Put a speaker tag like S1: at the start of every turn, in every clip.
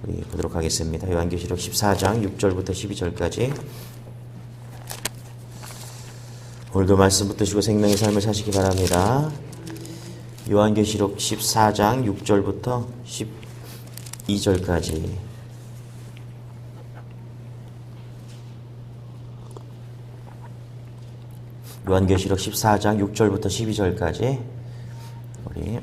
S1: 우리 보도록 하겠습니다. 요한계시록 14장 6절부터 12절까지. 오늘도 말씀 붙드시고 생명의 삶을 사시기 바랍니다. 요한계시록 14장 6절부터 12절까지. 요한계시록 14장 6절부터 12절까지 우리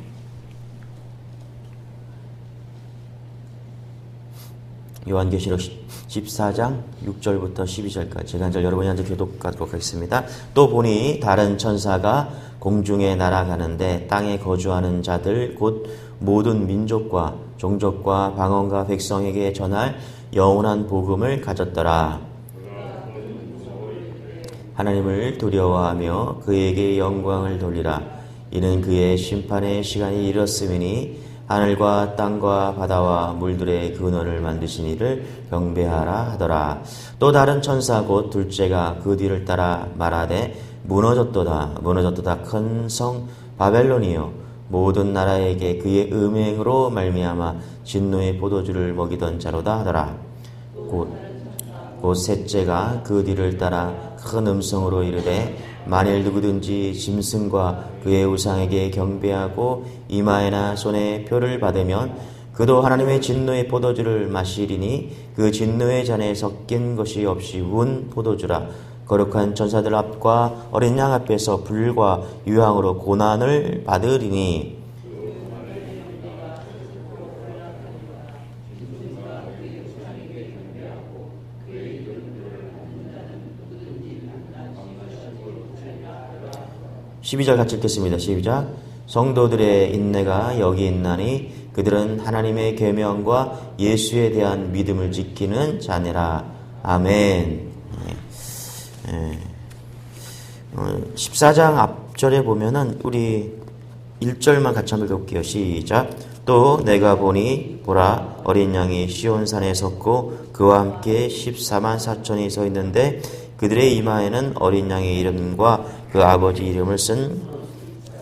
S1: 요한계시록 14장 6절부터 12절까지 제가 한 절 여러분이 한 절 교독하도록 하겠습니다. 또 보니 다른 천사가 공중에 날아가는데 땅에 거주하는 자들 곧 모든 민족과 종족과 방언과 백성에게 전할 영원한 복음을 가졌더라. 하나님을 두려워하며 그에게 영광을 돌리라. 이는 그의 심판의 시간이 이르렀음이니 하늘과 땅과 바다와 물들의 근원을 만드신 이를 경배하라 하더라. 또 다른 천사 곧 둘째가 그 뒤를 따라 말하되 무너졌도다 큰 성 바벨론이요 모든 나라에게 그의 음행으로 말미암아 진노의 포도주를 먹이던 자로다 하더라. 곧 셋째가 그 뒤를 따라 큰 음성으로 이르되 만일 누구든지 짐승과 그의 우상에게 경배하고 이마에나 손에 표를 받으면 그도 하나님의 진노의 포도주를 마시리니 그 진노의 잔에 섞인 것이 없이 운 포도주라. 거룩한 천사들 앞과 어린 양 앞에서 불과 유황으로 고난을 받으리니 12절 같이 읽겠습니다. 시작. 성도들의 인내가 여기 있나니 그들은 하나님의 계명과 예수에 대한 믿음을 지키는 자니라. 아멘. 14장 앞절에 보면은 우리 1절만 같이 한번 읽어볼게요. 시작. 또 내가 보니 보라 어린 양이 시온산에 섰고 그와 함께 14만 4천이 서 있는데 그들의 이마에는 어린 양의 이름과 그 아버지 이름을 쓴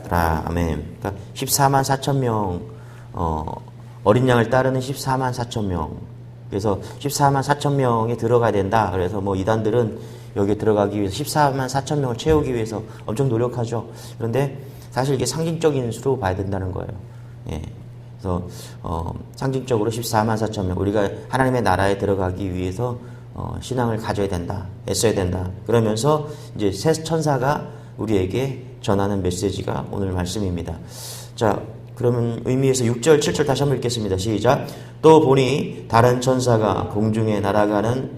S1: 아멘. 그러니까 14만 4천 명 어린 양을 따르는 14만 4천 명. 그래서 14만 4천 명이 들어가야 된다. 그래서 뭐 이단들은 여기에 들어가기 위해서 14만 4천 명을 채우기 위해서 엄청 노력하죠. 그런데 사실 이게 상징적인 수로 봐야 된다는 거예요. 예. 그래서 상징적으로 14만 4천 명 우리가 하나님의 나라에 들어가기 위해서 신앙을 가져야 된다. 애써야 된다. 그러면서 이제 새 천사가 우리에게 전하는 메시지가 오늘 말씀입니다. 자, 그러면 의미에서 6절, 7절 다시 한번 읽겠습니다. 시작. 또 보니 다른 천사가 공중에 날아가는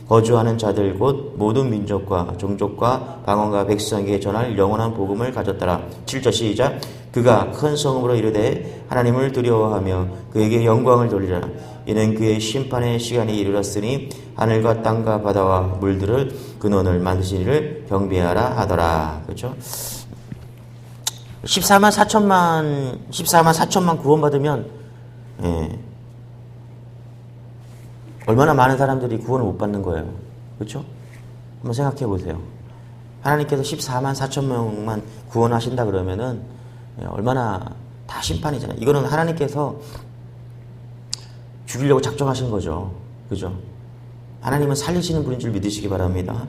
S1: 거주하는 자들 곧 모든 민족과 종족과 방언과 백성에게 전할 영원한 복음을 가졌더라. 7절 시작. 그가 큰 성음으로 이르되 하나님을 두려워하며 그에게 영광을 돌리라. 이는 그의 심판의 시간이 이르렀으니 하늘과 땅과 바다와 물들을 근원을 만드신 이를 경배하라 하더라. 그렇죠? 14만 4천만 구원받으면 얼마나 많은 사람들이 구원을 못 받는 거예요. 그렇죠? 한번 생각해 보세요. 하나님께서 14만 4천 명만 구원하신다 그러면은 얼마나 다 심판이잖아요. 이거는 하나님께서 죽이려고 작정하신 거죠. 그죠? 하나님은 살리시는 분인 줄 믿으시기 바랍니다.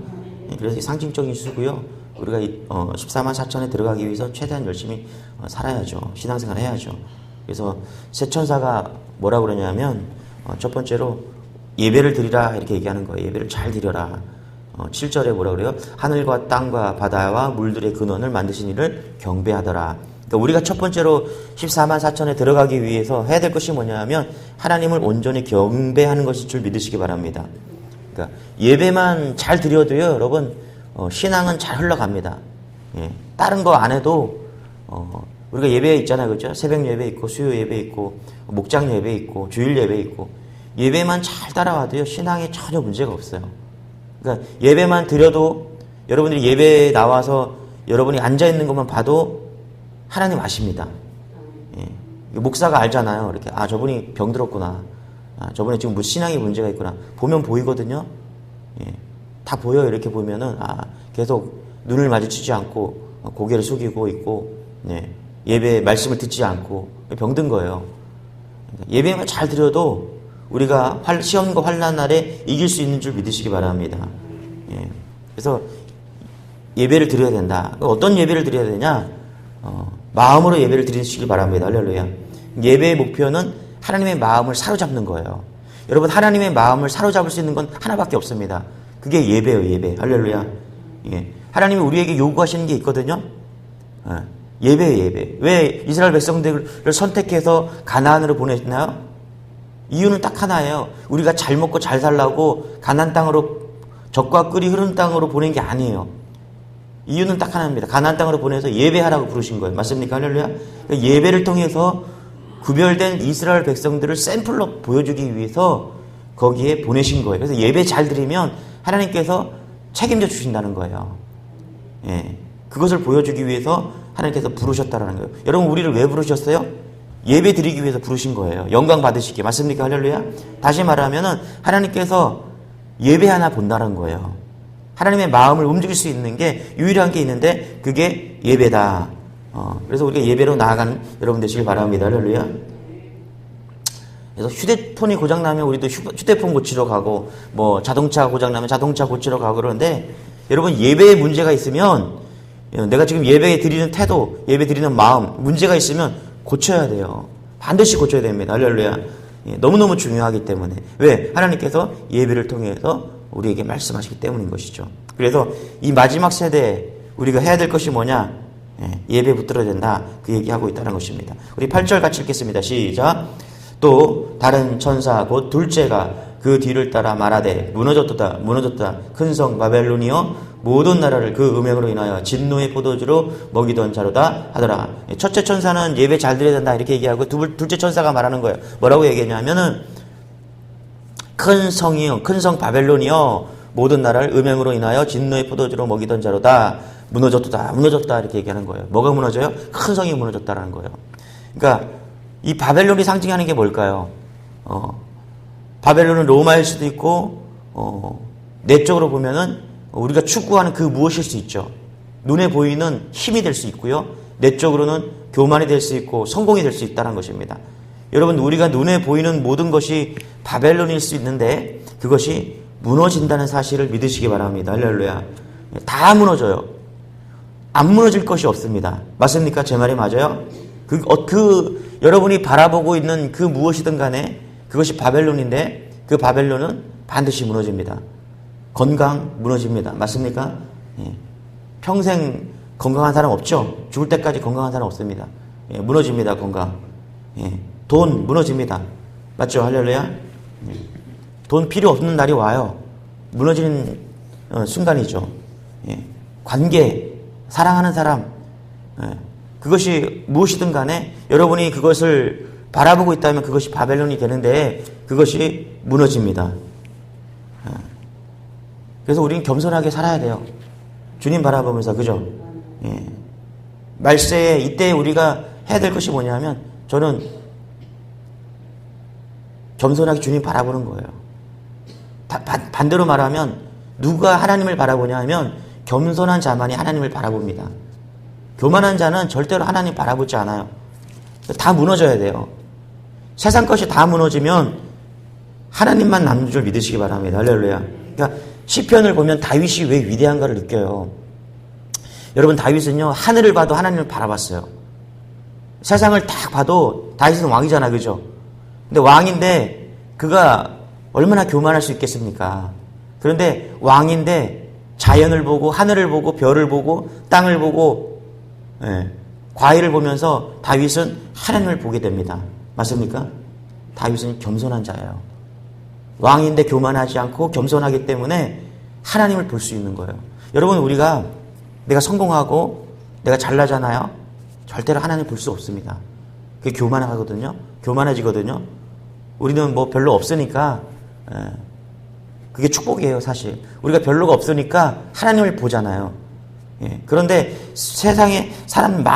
S1: 그래서 상징적인 수고요. 우리가 14만 4천에 들어가기 위해서 최대한 열심히 살아야죠. 신앙생활 해야죠. 그래서 새 천사가 뭐라고 그러냐면 첫 번째로 예배를 드리라 이렇게 얘기하는 거예요. 예배를 잘 드려라. 7절에 뭐라고 그래요? 하늘과 땅과 바다와 물들의 근원을 만드신 이를 경배하더라. 그러니까 우리가 첫 번째로 14만 4천에 들어가기 위해서 해야 될 것이 뭐냐면 하나님을 온전히 경배하는 것일 줄 믿으시기 바랍니다. 그러니까 예배만 잘 드려도요, 여러분 신앙은 잘 흘러갑니다. 예, 다른 거 안 해도 우리가 예배 있잖아요, 그렇죠? 새벽 예배 있고 수요 예배 있고 목장 예배 있고 주일 예배 있고 예배만 잘 따라와도요 신앙에 전혀 문제가 없어요. 그러니까 예배만 드려도 여러분들이 예배에 나와서 여러분이 앉아 있는 것만 봐도 하나님 아십니다. 예, 목사가 알잖아요. 이렇게 저분이 병들었구나. 저분이 지금 뭐 신앙에 문제가 있구나. 보면 보이거든요. 예, 다 보여요. 이렇게 보면은 계속 눈을 마주치지 않고 고개를 숙이고 있고 예배 말씀을 듣지 않고 병든 거예요. 예배만 잘 드려도 우리가 시험과 환난 날에 이길 수 있는 줄 믿으시기 바랍니다. 예. 그래서 예배를 드려야 된다. 어떤 예배를 드려야 되냐? 마음으로 예배를 드리시기 바랍니다. 할렐루야. 예배의 목표는 하나님의 마음을 사로잡는 거예요. 여러분, 하나님의 마음을 사로잡을 수 있는 건 하나밖에 없습니다. 그게 예배예요, 예배. 할렐루야. 예. 하나님이 우리에게 요구하시는 게 있거든요. 예배예요, 예배. 왜 이스라엘 백성들을 선택해서 가나안으로 보냈나요? 이유는 딱 하나예요. 우리가 잘 먹고 잘 살라고 가나안 땅으로, 젖과 꿀이 흐르는 땅으로 보낸 게 아니에요. 이유는 딱 하나입니다. 가나안 땅으로 보내서 예배하라고 부르신 거예요. 맞습니까? 할렐루야. 예배를 통해서 구별된 이스라엘 백성들을 샘플로 보여주기 위해서 거기에 보내신 거예요. 그래서 예배 잘 드리면 하나님께서 책임져 주신다는 거예요. 예. 그것을 보여주기 위해서 하나님께서 부르셨다는 거예요. 여러분, 우리를 왜 부르셨어요? 예배 드리기 위해서 부르신 거예요. 영광 받으시기. 맞습니까? 할렐루야. 다시 말하면은 하나님께서 예배 하나 본다는 거예요. 하나님의 마음을 움직일 수 있는 게 유일한 게 있는데 그게 예배다. 그래서 우리가 예배로 나아가는 여러분 되시길 바랍니다. 할렐루야. 그래서 휴대폰이 고장나면 우리도 휴대폰 고치러 가고, 뭐 자동차 고장나면 자동차 고치러 가고 그러는데, 여러분, 예배에 문제가 있으면, 내가 지금 예배 드리는 태도, 예배 드리는 마음, 문제가 있으면 고쳐야 돼요. 반드시 고쳐야 됩니다. 할렐루야. 너무너무 중요하기 때문에. 왜? 하나님께서 예배를 통해서 우리에게 말씀하시기 때문인 것이죠. 그래서 이 마지막 세대에 우리가 해야 될 것이 뭐냐? 예배 붙들어야 된다. 그 얘기하고 있다는 것입니다. 우리 8절 같이 읽겠습니다. 시작. 또 다른 천사 곧 둘째가 그 뒤를 따라 말하되 무너졌도다 무너졌다 큰 성 바벨론이여 모든 나라를 그 음행으로 인하여 진노의 포도주로 먹이던 자로다 하더라. 첫째 천사는 예배 잘 드려야 된다 이렇게 얘기하고, 둘째 천사가 말하는 거예요. 뭐라고 얘기했냐면은 큰 성이요, 큰 성 바벨론이요 모든 나라를 음행으로 인하여 진노의 포도주로 먹이던 자로다. 무너졌다 무너졌다 이렇게 얘기하는 거예요. 뭐가 무너져요? 큰 성이 무너졌다라는 거예요. 그러니까 이 바벨론이 상징하는 게 뭘까요? 바벨론은 로마일 수도 있고, 내적으로 보면은 우리가 추구하는 그 무엇일 수 있죠. 눈에 보이는 힘이 될 수 있고요. 내적으로는 교만이 될 수 있고 성공이 될 수 있다는 것입니다. 여러분, 우리가 눈에 보이는 모든 것이 바벨론일 수 있는데 그것이 무너진다는 사실을 믿으시기 바랍니다. 할렐루야. 다 무너져요. 안 무너질 것이 없습니다. 맞습니까? 제 말이 맞아요? 여러분이 바라보고 있는 그 무엇이든 간에 그것이 바벨론인데 그 바벨론은 반드시 무너집니다. 건강 무너집니다. 맞습니까? 예. 평생 건강한 사람 없죠? 죽을 때까지 건강한 사람 없습니다. 예. 무너집니다. 건강. 예. 돈 무너집니다. 맞죠? 할렐루야? 예. 돈 필요 없는 날이 와요. 무너지는 순간이죠. 예. 관계, 사랑하는 사람, 예. 그것이 무엇이든 간에 여러분이 그것을 바라보고 있다면 그것이 바벨론이 되는데 그것이 무너집니다. 그래서 우리는 겸손하게 살아야 돼요. 주님 바라보면서, 그죠? 예. 말세에 이때 우리가 해야 될 것이 뭐냐면, 저는 겸손하게 주님 바라보는 거예요. 반대로 말하면 누가 하나님을 바라보냐 하면 겸손한 자만이 하나님을 바라봅니다. 교만한 자는 절대로 하나님 바라보지 않아요. 다 무너져야 돼요. 세상 것이 다 무너지면 하나님만 남는 줄 믿으시기 바랍니다. 할렐루야. 그러니까 시편을 보면 다윗이 왜 위대한가를 느껴요. 여러분, 다윗은요, 하늘을 봐도 하나님을 바라봤어요. 세상을 딱 봐도 다윗은 왕이잖아, 그죠? 근데 왕인데 그가 얼마나 교만할 수 있겠습니까? 그런데 왕인데 자연을 보고 하늘을 보고 별을 보고 땅을 보고, 예, 과일을 보면서 다윗은 하나님을 보게 됩니다. 맞습니까? 다윗은 겸손한 자예요. 왕인데 교만하지 않고 겸손하기 때문에 하나님을 볼 수 있는 거예요. 여러분, 우리가 내가 성공하고 내가 잘나잖아요. 절대로 하나님 볼 수 없습니다. 그게 교만하거든요. 교만해지거든요. 우리는 뭐 별로 없으니까, 그게 축복이에요, 사실. 우리가 별로가 없으니까 하나님을 보잖아요. 예. 그런데 세상에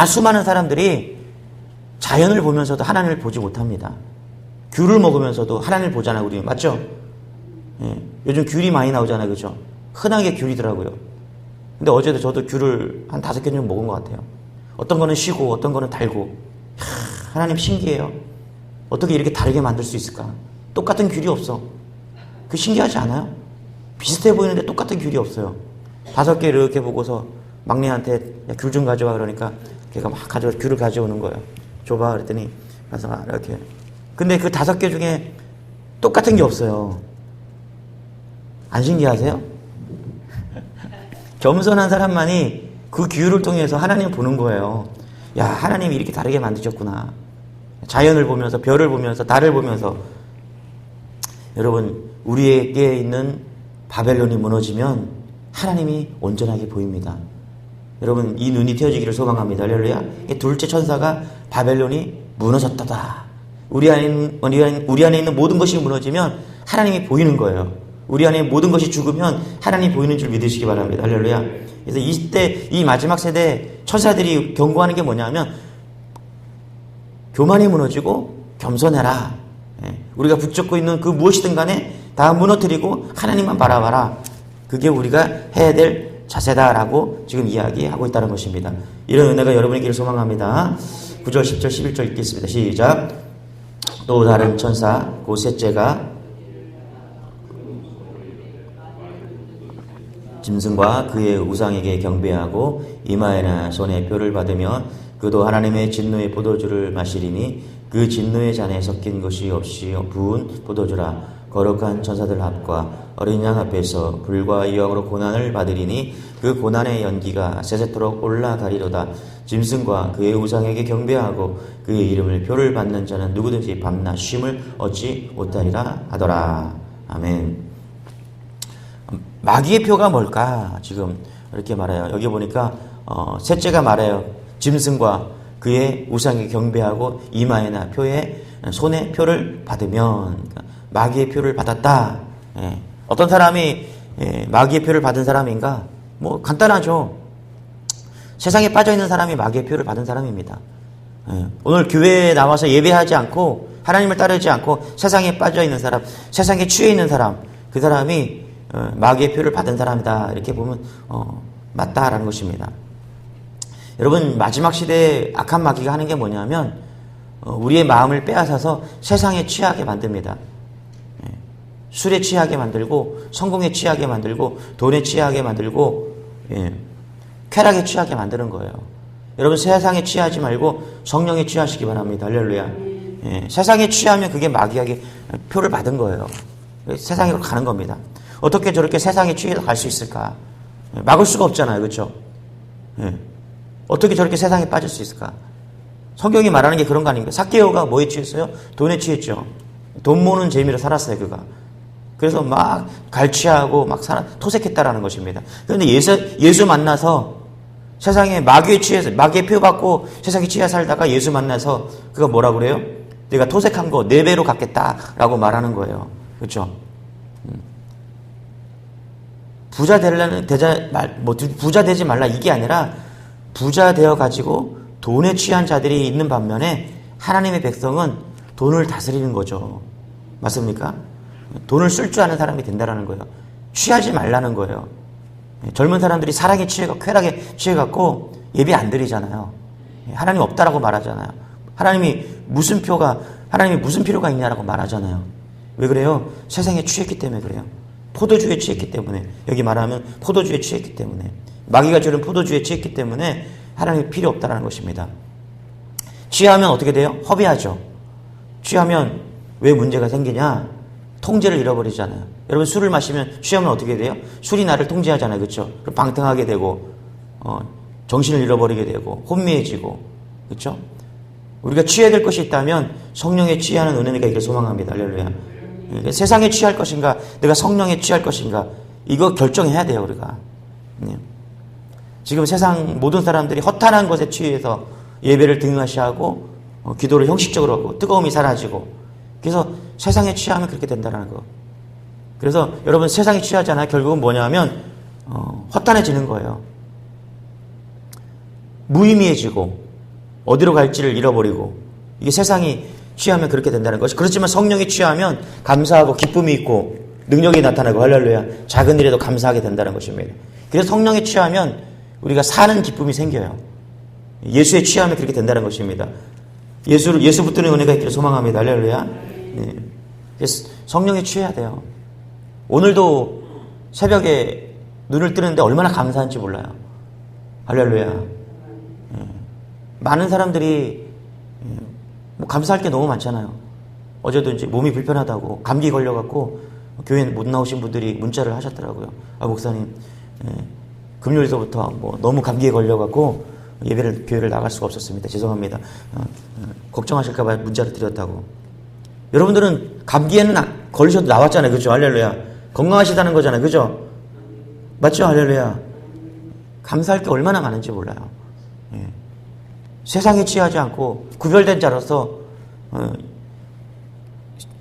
S1: 수많은 사람들이 자연을 보면서도 하나님을 보지 못합니다. 귤을 먹으면서도 하나님을 보잖아요, 우리. 맞죠? 예. 요즘 귤이 많이 나오잖아요, 그죠? 흔하게 귤이더라고요. 근데 어제도 저도 귤을 한 5개 정도 먹은 것 같아요. 어떤 거는 시고, 어떤 거는 달고. 하나님 신기해요. 어떻게 이렇게 다르게 만들 수 있을까? 똑같은 귤이 없어. 그 신기하지 않아요? 비슷해 보이는데 똑같은 귤이 없어요. 5개 이렇게 보고서 막내한테 귤 좀 가져와 그러니까 걔가 막 귤을 가져오는 거예요. 줘봐 그랬더니 가서 이렇게. 근데 그 5개 중에 똑같은 게 없어요. 안 신기하세요? 겸손한 사람만이 그 귤을 통해서 하나님을 보는 거예요. 야, 하나님이 이렇게 다르게 만드셨구나. 자연을 보면서, 별을 보면서, 달을 보면서. 여러분, 우리에게 있는 바벨론이 무너지면 하나님이 온전하게 보입니다. 여러분, 이 눈이 띄어지기를 소망합니다. 할렐루야. 둘째 천사가 바벨론이 무너졌다다. 우리 안에 있는 모든 것이 무너지면 하나님이 보이는 거예요. 우리 안에 모든 것이 죽으면 하나님이 보이는 줄 믿으시기 바랍니다. 할렐루야. 그래서 이때 이 마지막 세대 천사들이 경고하는 게 뭐냐면 교만이 무너지고 겸손해라. 우리가 붙잡고 있는 그 무엇이든 간에 다 무너뜨리고 하나님만 바라봐라. 그게 우리가 해야 될 자세다라고 지금 이야기하고 있다는 것입니다. 이런 은혜가 여러분에게 소망합니다. 9절, 10절, 11절 읽겠습니다. 시작. 또 다른 천사 그 셋째가 짐승과 그의 우상에게 경배하고 이마에나 손에 표를 받으며 그도 하나님의 진노의 포도주를 마시리니 그 진노의 잔에 섞인 것이 없이 부은 포도주라. 거룩한 천사들 앞과 어린 양 앞에서 불과 유황으로 고난을 받으리니 그 고난의 연기가 세세토록 올라가리로다. 짐승과 그의 우상에게 경배하고 그의 이름을 표를 받는 자는 누구든지 밤낮 쉼을 얻지 못하리라 하더라. 아멘. 마귀의 표가 뭘까? 지금 이렇게 말해요. 여기 보니까 셋째가 말해요. 짐승과 그의 우상에게 경배하고 이마에나 표에 손에 표를 받으면 마귀의 표를 받았다. 어떤 사람이 마귀의 표를 받은 사람인가? 뭐 간단하죠. 세상에 빠져있는 사람이 마귀의 표를 받은 사람입니다. 오늘 교회에 나와서 예배하지 않고 하나님을 따르지 않고 세상에 빠져있는 사람, 세상에 취해 있는 사람, 그 사람이 마귀의 표를 받은 사람이다. 이렇게 보면 맞다라는 것입니다. 여러분, 마지막 시대에 악한 마귀가 하는 게 뭐냐면 우리의 마음을 빼앗아서 세상에 취하게 만듭니다. 술에 취하게 만들고 성공에 취하게 만들고 돈에 취하게 만들고 쾌락에 취하게 만드는 거예요. 여러분, 세상에 취하지 말고 성령에 취하시기 바랍니다. 할렐루야. 세상에 취하면 그게 마귀에게 표를 받은 거예요. 세상으로 가는 겁니다. 어떻게 저렇게 세상에 취해서 갈 수 있을까? 막을 수가 없잖아요. 그렇죠? 어떻게 저렇게 세상에 빠질 수 있을까? 성경이 말하는 게 그런 거 아닙니까? 삭개오가 뭐에 취했어요? 돈에 취했죠. 돈 모으는 재미로 살았어요. 그가. 그래서 막 갈취하고 막 토색했다라는 것입니다. 그런데 예수 만나서 세상에 마귀에 취해서 마귀의 표 받고 세상에 취해 살다가 예수 만나서 그가 뭐라 그래요? 내가 토색한 거 4배로 갚겠다라고 말하는 거예요. 그렇죠? 부자 되지 말라 이게 아니라 부자 되어 가지고 돈에 취한 자들이 있는 반면에 하나님의 백성은 돈을 다스리는 거죠. 맞습니까? 돈을 쓸 줄 아는 사람이 된다라는 거예요. 취하지 말라는 거예요. 젊은 사람들이 사랑에 취해가 쾌락에 취해갖고 예배 안 드리잖아요. 하나님 없다라고 말하잖아요. 하나님이 무슨 필요가 있냐라고 말하잖아요. 왜 그래요? 세상에 취했기 때문에 그래요. 포도주에 취했기 때문에. 여기 말하면 포도주에 취했기 때문에. 마귀가 주는 포도주에 취했기 때문에 하나님이 필요 없다라는 것입니다. 취하면 어떻게 돼요? 허비하죠. 취하면 왜 문제가 생기냐? 통제를 잃어버리잖아요. 여러분, 술을 마시면 취하면 어떻게 돼요? 술이 나를 통제하잖아요. 그렇죠? 그럼 방탕하게 되고 정신을 잃어버리게 되고 혼미해지고. 그렇죠? 우리가 취해야 될 것이 있다면 성령에 취하는 은혜가 있길 소망합니다. 할렐루야. 그러니까 세상에 취할 것인가 내가 성령에 취할 것인가 이거 결정해야 돼요. 우리가. 지금 세상 모든 사람들이 허탄한 것에 취해서 예배를 등하시하고 기도를 형식적으로 하고 뜨거움이 사라지고 그래서 세상에 취하면 그렇게 된다는 거. 그래서 여러분 세상에 취하잖아요. 결국은 뭐냐면 허탄해지는 거예요. 무의미해지고 어디로 갈지를 잃어버리고 이게 세상이 취하면 그렇게 된다는 것이. 그렇지만 성령에 취하면 감사하고 기쁨이 있고 능력이 나타나고 할렐루야 작은 일에도 감사하게 된다는 것입니다. 그래서 성령에 취하면 우리가 사는 기쁨이 생겨요. 예수에 취하면 그렇게 된다는 것입니다. 예수 붙드는 은혜가 있기를 소망합니다. 할렐루야. 네. 성령에 취해야 돼요. 오늘도 새벽에 눈을 뜨는데 얼마나 감사한지 몰라요. 할렐루야. 많은 사람들이 뭐 감사할 게 너무 많잖아요. 어제도 이제 몸이 불편하다고 감기 걸려갖고 교회 못 나오신 분들이 문자를 하셨더라고요. 목사님, 금요일서부터 뭐 너무 감기에 걸려갖고 교회를 나갈 수가 없었습니다. 죄송합니다. 걱정하실까봐 문자를 드렸다고. 여러분들은 감기에는 걸리셔도 나왔잖아요. 그죠? 할렐루야. 건강하시다는 거잖아요. 그죠? 맞죠? 할렐루야. 감사할 게 얼마나 많은지 몰라요. 세상에 취하지 않고 구별된 자로서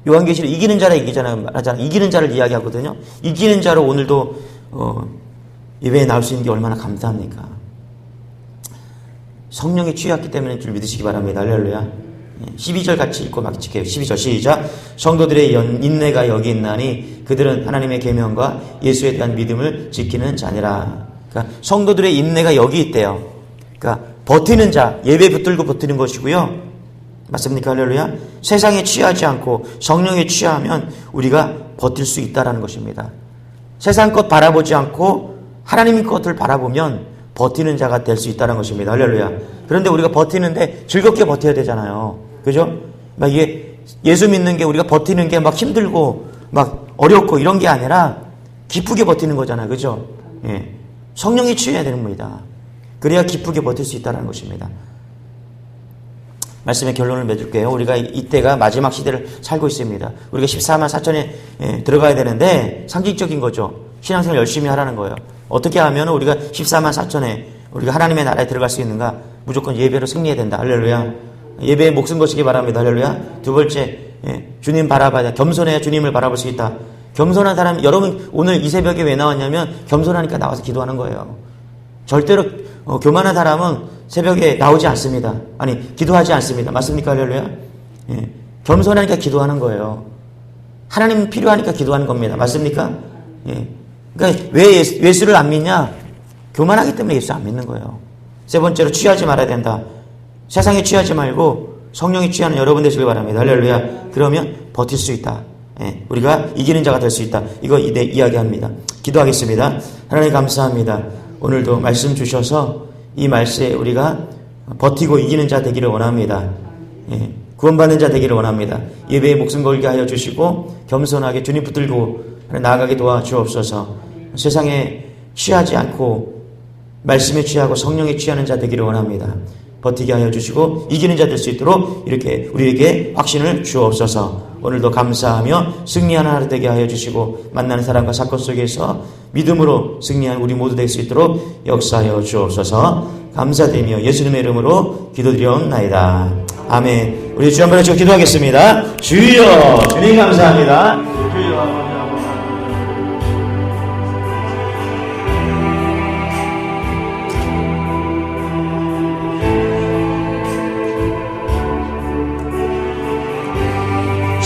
S1: 요한계시록 이기는 자라 이기잖아요. 이기는 자를 이야기하거든요. 이기는 자로 오늘도 예배에 나올 수 있는 게 얼마나 감사합니까? 성령에 취했기 때문에 줄 믿으시기 바랍니다. 할렐루야. 12절 같이 읽고 마칠게요. 12절 시작. 성도들의 인내가 여기 있나니 그들은 하나님의 계명과 예수에 대한 믿음을 지키는 자니라. 그러니까 성도들의 인내가 여기 있대요. 그러니까 버티는 자, 예배 붙들고 버티는 것이고요. 맞습니까? 할렐루야. 세상에 취하지 않고 성령에 취하면 우리가 버틸 수 있다라는 것입니다. 세상 것 바라보지 않고 하나님 것을 바라보면 버티는 자가 될 수 있다는 것입니다. 할렐루야. 그런데 우리가 버티는데 즐겁게 버텨야 되잖아요. 그죠? 막 이게 예수 믿는 게 우리가 버티는 게 막 힘들고 막 어렵고 이런 게 아니라 기쁘게 버티는 거잖아요. 그죠? 예. 성령에 취해야 되는 겁니다. 그래야 기쁘게 버틸 수 있다는 것입니다. 말씀의 결론을 맺을게요. 우리가 이때가 마지막 시대를 살고 있습니다. 우리가 14만 4천에 들어가야 되는데 상징적인 거죠. 신앙생활 열심히 하라는 거예요. 어떻게 하면 우리가 14만 4천에 우리가 하나님의 나라에 들어갈 수 있는가? 무조건 예배로 승리해야 된다. 할렐루야. 예배에 목숨 거시기 바랍니다. 할렐루야. 두 번째, 주님 바라봐야 돼. 겸손해야 주님을 바라볼 수 있다. 겸손한 사람, 여러분 오늘 이 새벽에 왜 나왔냐면 겸손하니까 나와서 기도하는 거예요. 절대로 교만한 사람은 새벽에 나오지 않습니다. 아니 기도하지 않습니다. 맞습니까? 할렐루야. 예. 겸손하니까 기도하는 거예요. 하나님 필요하니까 기도하는 겁니다. 맞습니까? 예. 그러니까 왜 예수를 안 믿냐? 교만하기 때문에 예수 안 믿는 거예요. 세 번째로 취하지 말아야 된다. 세상에 취하지 말고 성령에 취하는 여러분 되시길 바랍니다. 할렐루야. 그러면 버틸 수 있다. 예. 우리가 이기는 자가 될 수 있다. 이거 이야기합니다. 기도하겠습니다. 하나님 감사합니다. 오늘도 말씀 주셔서 이 말씀에 우리가 버티고 이기는 자 되기를 원합니다. 예, 구원받는 자 되기를 원합니다. 예배에 목숨 걸게 하여 주시고 겸손하게 주님 붙들고 나아가게 도와주옵소서. 세상에 취하지 않고 말씀에 취하고 성령에 취하는 자 되기를 원합니다. 버티게 하여 주시고 이기는 자 될 수 있도록 이렇게 우리에게 확신을 주옵소서. 오늘도 감사하며 승리하는 하루 되게 하여 주시고 만나는 사람과 사건 속에서 믿음으로 승리하는 우리 모두 될 수 있도록 역사하여 주옵소서. 감사드리며 예수님의 이름으로 기도드리옵나이다. 아멘. 우리 주 한번 외쳐 기도하겠습니다. 주여, 주님 감사합니다. 주여.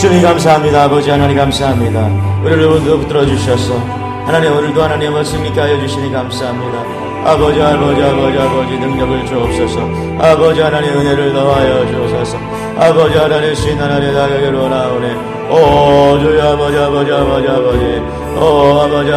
S1: 주님 감사합니다. 아버지 하나님 감사합니다. 우리를 오늘도 붙들어 주셔서 하나님 오늘도 하나님 말씀있게 하여 주시니 감사합니다. 아버지 능력을 주옵소서. 아버지 하나님 은혜를 더하여 주옵소서. 아버지 하나님 신 하나님 나에게로 나오네. 오 주여 아버지 오 아버지